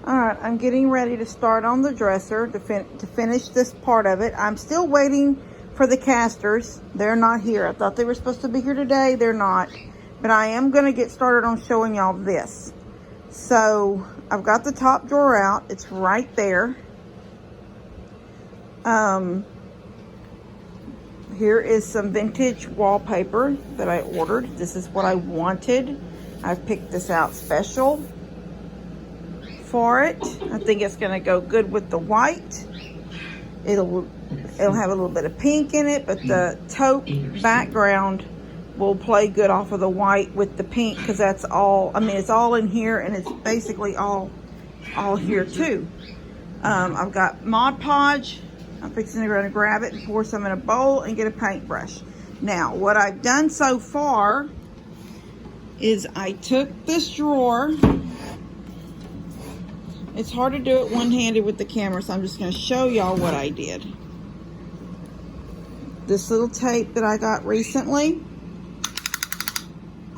All right, I'm getting ready to start on the dresser to finish this part of it. I'm still waiting for the casters. They're not here. I thought they were supposed to be here today. They're not. But I am going to get started on showing y'all this. So I've got the top drawer out. It's right there. Here is some vintage wallpaper that I ordered. This is what I wanted. I picked this out special for it. I think it's going to go good with the white. It'll have a little bit of pink in it, but the taupe background will play good off of the white with the pink, because that's all, I mean, it's all in here, and it's basically all here too. I've got Mod Podge. I'm fixing to go and grab it and pour some in a bowl and get a paintbrush. Now, what I've done so far is I took this drawer. It's hard to do it one-handed with the camera, so I'm just going to show y'all what I did. This little tape that I got recently,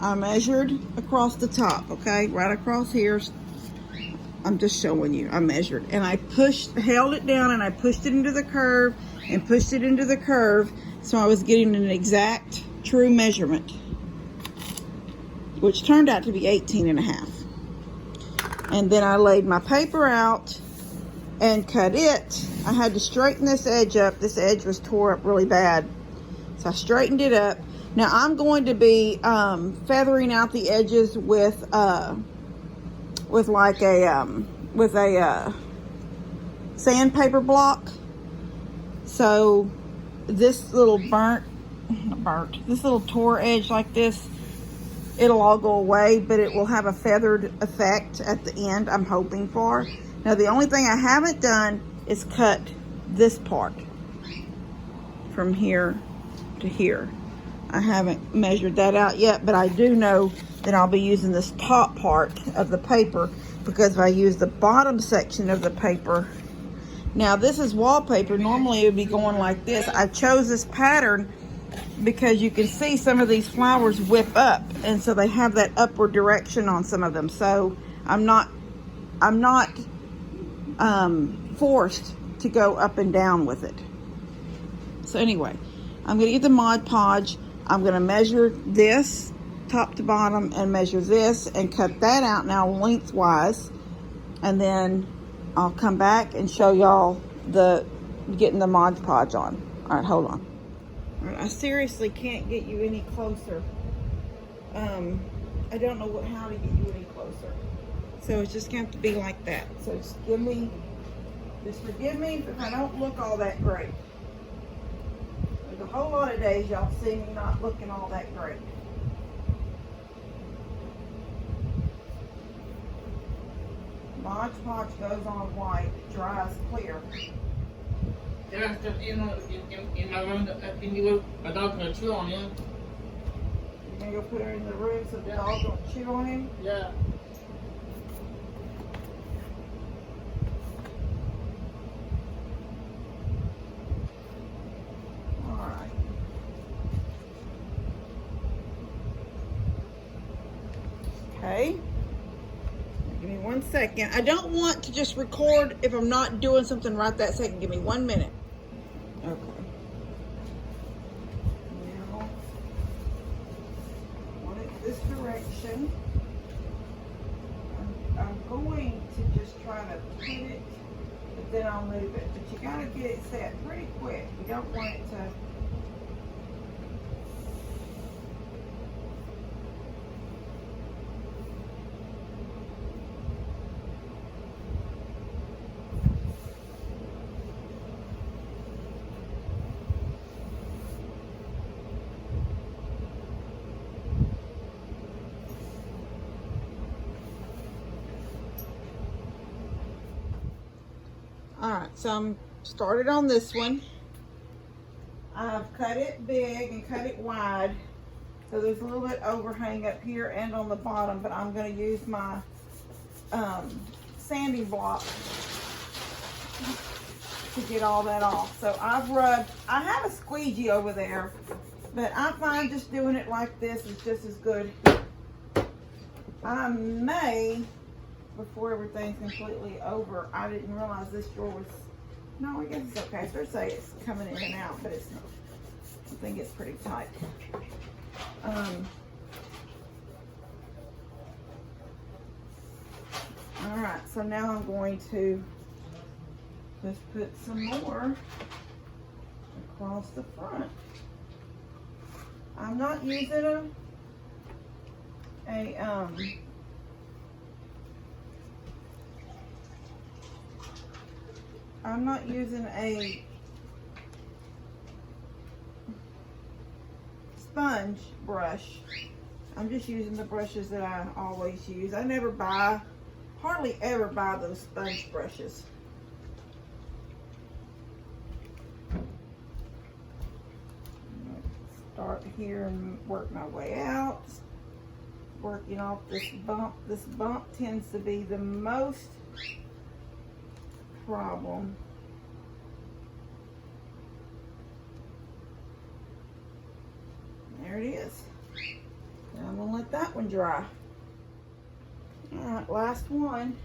I measured across the top, okay? Right across here. I'm just showing you. I measured. And I held it down, and I pushed it into the curve, and pushed it into the curve, so I was getting an exact, true measurement, which turned out to be 18.5. And then I laid my paper out and cut it. I had to straighten this edge up. This edge was tore up really bad. So I straightened it up. Now I'm going to be feathering out the edges with a sandpaper block. So this little this little tore edge like this, it'll all go away, but it will have a feathered effect at the end, I'm hoping for. Now, the only thing I haven't done is cut this part from here to here. I haven't measured that out yet, but I do know that I'll be using this top part of the paper, because if I use the bottom section of the paper, now this is wallpaper. Normally it would be going like this. I chose this pattern because you can see some of these flowers whip up, and so they have that upward direction on some of them. So I'm not forced to go up and down with it. So anyway, I'm gonna get the Mod Podge. I'm gonna measure this top to bottom and measure this and cut that out now lengthwise, and then I'll come back and show y'all getting the Mod Podge on. All right, hold on. All right, I seriously can't get you any closer. I don't know how to get you any closer. So it's just going to have to be like that. So just forgive me if I don't look all that great. There's a whole lot of days y'all see me not looking all that great. Mod Podge goes on white, it dries clear. A dog gonna chew on him. You're gonna go put her in the room so the dog don't chew on him? Yeah. Alright. Okay. Give me 1 second. I don't want to just record if I'm not doing something right that second. Give me 1 minute. Okay. Now, I want it this direction. I'm going to just try to put it, but then I'll move it. But you gotta get it set pretty quick. You don't want it to. Alright, so I'm started on this one. I've cut it big and cut it wide, so there's a little bit overhang up here and on the bottom, but I'm going to use my sanding block to get all that off. So I've rubbed, I have a squeegee over there, but I find just doing it like this is just as good. I may before everything's completely over, I didn't realize this drawer was, no, I guess it's okay. I was gonna say it's coming in and out, but it's not. I think it's pretty tight. All right, so now I'm going to just put some more across the front. I'm not using I'm not using a sponge brush. I'm just using the brushes that I always use. I never buy, hardly ever buy those sponge brushes. Start here and work my way out. Working off this bump. This bump tends to be the most problem. There it is. Now I'm gonna let that one dry. All right, last one.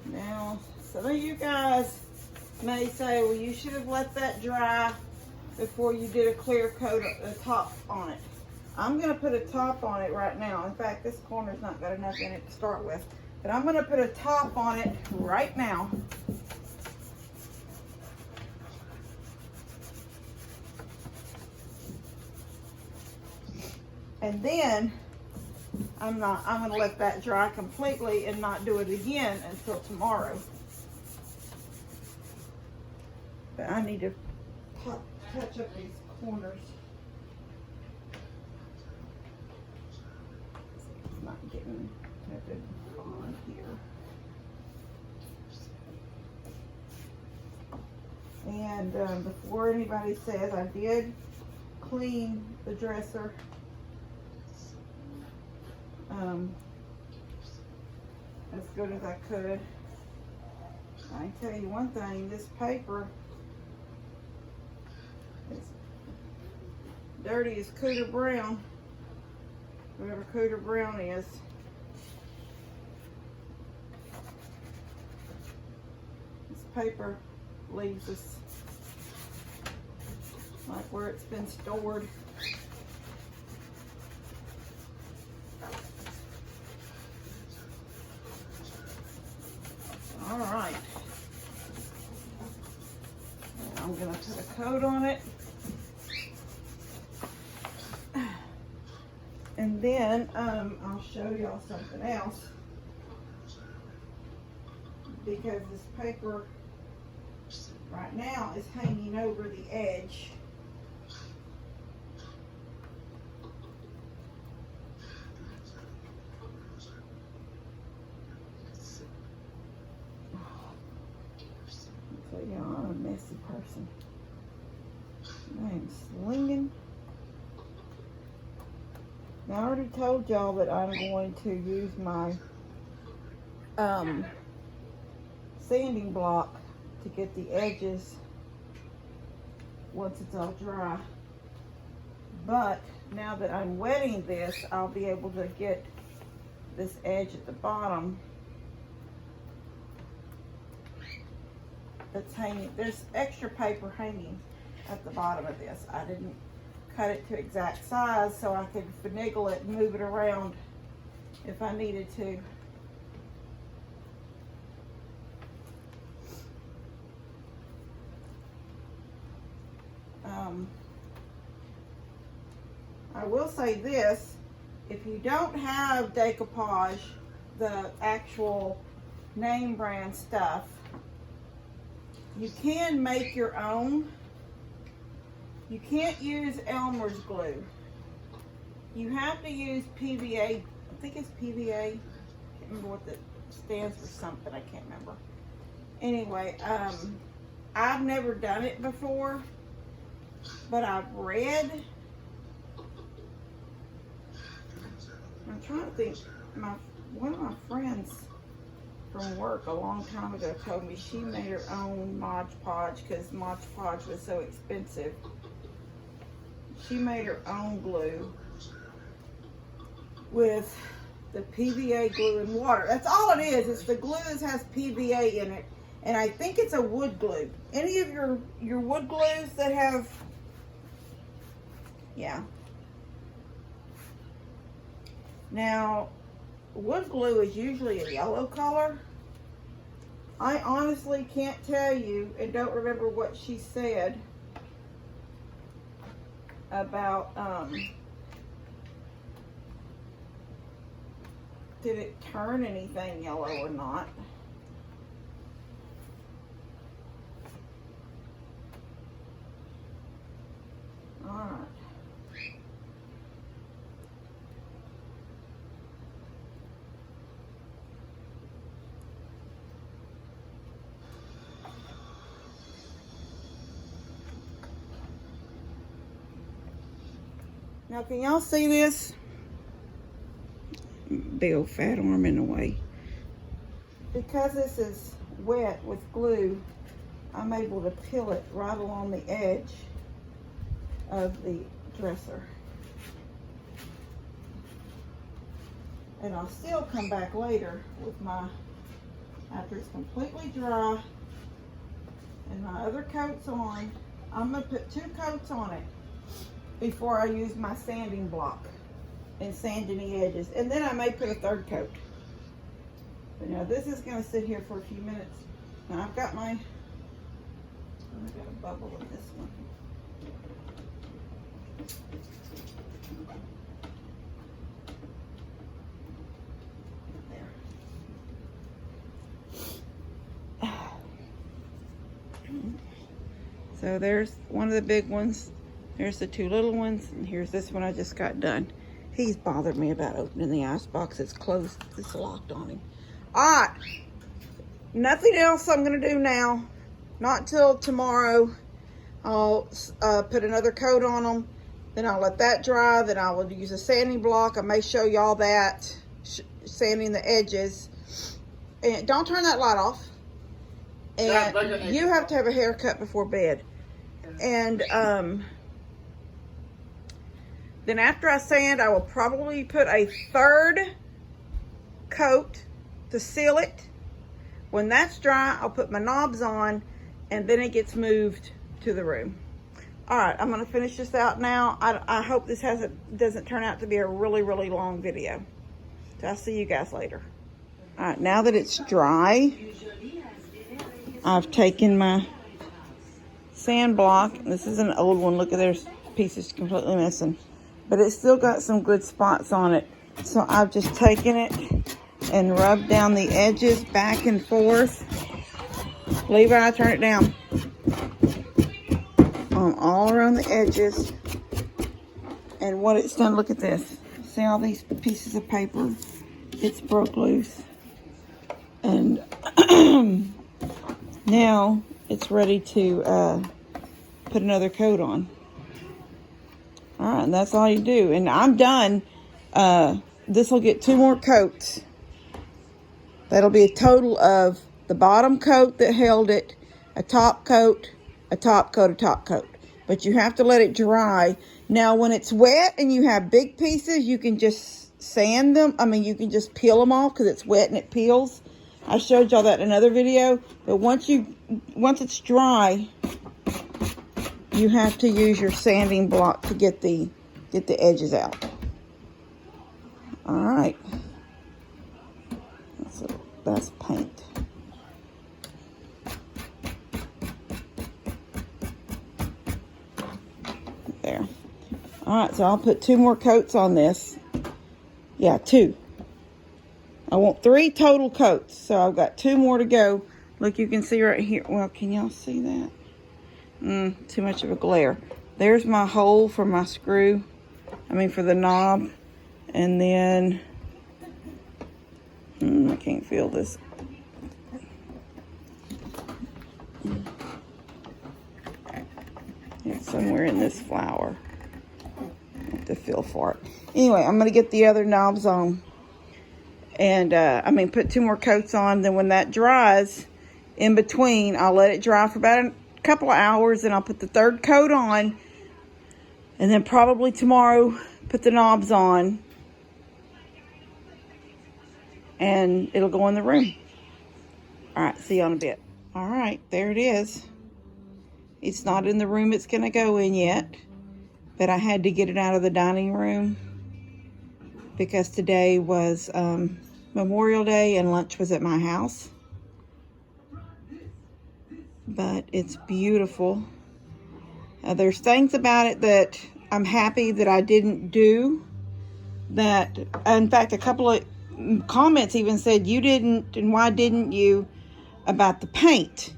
Now, some of you guys may say, well, you should have let that dry before you did a clear coat of the top on it. I'm going to put a top on it right now. In fact, this corner's not got enough in it to start with. But I'm going to put a top on it right now. And then I'm going to let that dry completely and not do it again until tomorrow. But I need to touch up these corners. It's not getting good on here. And before anybody says, I did clean the dresser. As good as I could. I can tell you one thing, this paper is dirty as Cooter Brown, whoever Cooter Brown is. This paper leaves us like where it's been stored. All right, I'm gonna put a coat on it, and then I'll show y'all something else, because this paper right now is hanging over the edge. So y'all, I'm a messy person. I am slinging. Now I already told y'all that I'm going to use my sanding block to get the edges once it's all dry. But now that I'm wetting this, I'll be able to get this edge at the bottom that's hanging. There's extra paper hanging at the bottom of this. I didn't cut it to exact size so I could finagle it and move it around if I needed to. I will say this, if you don't have decoupage, the actual name brand stuff, you can make your own. You can't use Elmer's glue. You have to use PVA. I think it's PVA. I can't remember what that stands for, something. I can't remember. Anyway, I've never done it before, but I've read. I'm trying to think. One of my friends from work a long time ago told me she made her own Mod Podge because Mod Podge was so expensive. She made her own glue with the PVA glue and water. That's all it is. It's the glue that has PVA in it. And I think it's a wood glue. Any of your wood glues that have, yeah. Now, wood glue is usually a yellow color. I honestly can't tell you and don't remember what she said about, did it turn anything yellow or not? Alright. Now can y'all see this? Big old fat arm in the way. Because this is wet with glue, I'm able to peel it right along the edge of the dresser. And I'll still come back later with after it's completely dry and my other coat's on. I'm gonna put 2 coats on it before I use my sanding block and sand any edges. And then I may put a 3rd coat. But now this is gonna sit here for a few minutes. Now I've got a bubble in this one. There. So there's one of the big ones. There's the 2 little ones. And here's this one I just got done. He's bothered me about opening the icebox. It's closed. It's locked on him. Alright. Nothing else I'm going to do now. Not till tomorrow. I'll put another coat on them. Then I'll let that dry. Then I will use a sanding block. I may show y'all that. Sanding the edges. And don't turn that light off. And you have to have a haircut before bed. And then after I sand, I will probably put a 3rd coat to seal it. When that's dry, I'll put my knobs on, and then it gets moved to the room. All right, I'm gonna finish this out now. I hope this doesn't turn out to be a really, really long video. So I'll see you guys later. All right, now that it's dry, I've taken my sand block. This is an old one. Look at there's pieces completely missing, but it's still got some good spots on it. So I've just taken it and rubbed down the edges back and forth. Levi, turn it down. All around the edges. And what it's done, look at this. See all these pieces of paper? It's broke loose. And now it's ready to put another coat on. All right, and that's all you do. And I'm done. This will get 2 more coats. That'll be a total of the bottom coat that held it, a top coat, a top coat, a top coat. But you have to let it dry. Now, when it's wet and you have big pieces, you can just sand them. I mean, you can just peel them off because it's wet and it peels. I showed y'all that in another video. But once it's dry, you have to use your sanding block to get the edges out. All right. So that's paint. There. All right, so I'll put 2 more coats on this. Yeah, 2. I want 3 total coats, so I've got 2 more to go. Look, you can see right here. Well, can y'all see that? Too much of a glare. There's my hole for my screw. I mean, for the knob. And then, I can't feel this. It's somewhere in this flower. I have to feel for it. Anyway, I'm going to get the other knobs on. And, put 2 more coats on. Then when that dries, in between, I'll let it dry for about a couple of hours. And I'll put the 3rd coat on. And then probably tomorrow, put the knobs on. And it'll go in the room. All right, see you in a bit. All right, there it is. It's not in the room it's going to go in yet. But I had to get it out of the dining room. Because today was Memorial Day and lunch was at my house. But it's beautiful. There's things about it that I'm happy that I didn't do. That, in fact, a couple of comments even said, you didn't, and why didn't you, about the paint.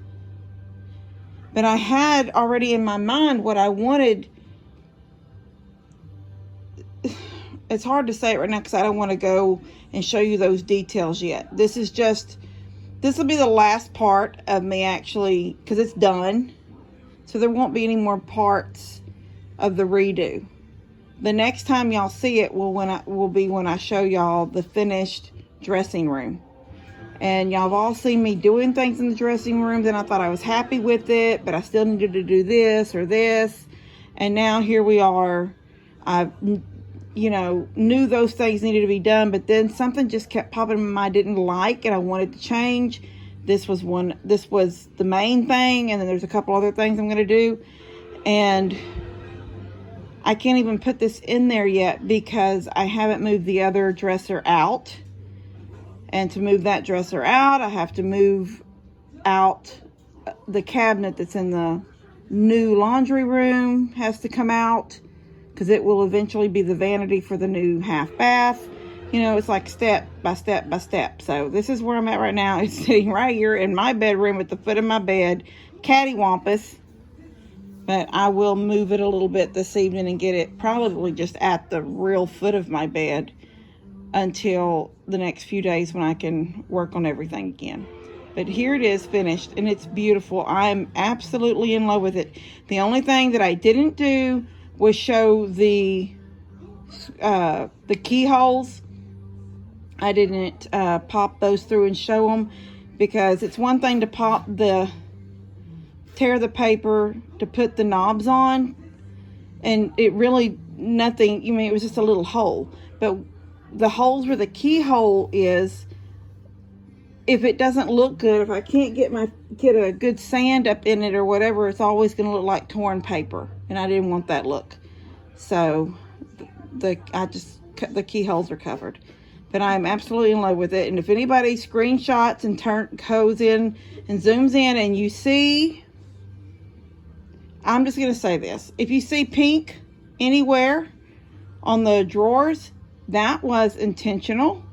But I had already in my mind what I wanted. It's hard to say it right now because I don't want to go and show you those details yet. This will be the last part of me actually, because it's done. So there won't be any more parts of the redo. The next time y'all see it will be when I show y'all the finished dressing room. And y'all have all seen me doing things in the dressing room. Then I thought I was happy with it, but I still needed to do this or this. And now here we are. I knew those things needed to be done, but then something just kept popping in my mind I didn't like, and I wanted to change. This was the main thing, and then there's a couple other things I'm going to do. And I can't even put this in there yet because I haven't moved the other dresser out. And to move that dresser out, I have to move out the cabinet that's in the new laundry room has to come out because it will eventually be the vanity for the new half bath. It's like step by step by step. So this is where I'm at right now. It's sitting right here in my bedroom at the foot of my bed, cattywampus. But I will move it a little bit this evening and get it probably just at the real foot of my bed until the next few days when I can work on everything again. But here it is finished, and it's beautiful. I'm absolutely in love with it. The only thing that I didn't do was show the keyholes. I didn't pop those through and show them because it's one thing to tear the paper to put the knobs on, and it really nothing. It was just a little hole, but the holes where the keyhole is, if it doesn't look good, if I can't get a good sand up in it or whatever, it's always going to look like torn paper, and I didn't want that look. So the keyholes are covered. But I'm absolutely in love with it. And if anybody screenshots and goes in and zooms in and you see, I'm just going to say this. If you see pink anywhere on the drawers, that was intentional.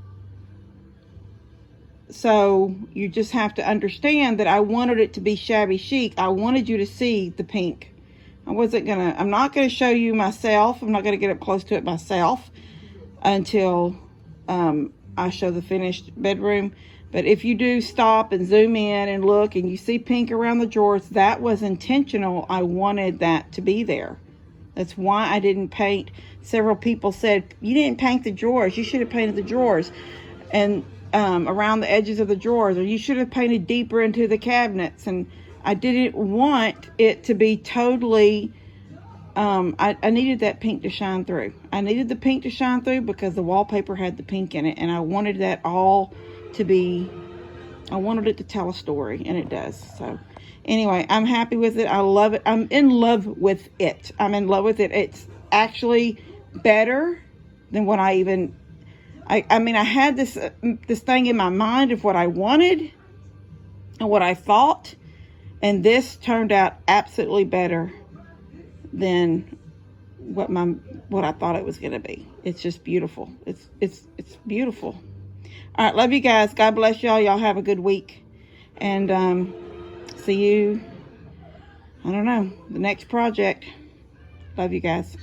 So you just have to understand that I wanted it to be shabby chic. I wanted you to see the pink. I'm not going to show you myself. I'm not going to get up close to it myself until I show the finished bedroom. But if you do stop and zoom in and look and you see pink around the drawers, that was intentional. I wanted that to be there. That's why I didn't paint. Several people said, you didn't paint the drawers. You should have painted the drawers and around the edges of the drawers, or you should have painted deeper into the cabinets. And I didn't want it to be totally, I needed that pink to shine through. I needed the pink to shine through because the wallpaper had the pink in it, and I wanted that all to be, I wanted it to tell a story, and it does. So anyway, I'm happy with it. I love it. I'm in love with it. I'm in love with it. It's actually better than what I had this thing in my mind of what I wanted and what I thought, and this turned out absolutely better than what I thought it was going to be. It's just beautiful. It's beautiful. All right, love you guys. God bless y'all. Y'all have a good week, and see you, I don't know, the next project. Love you guys.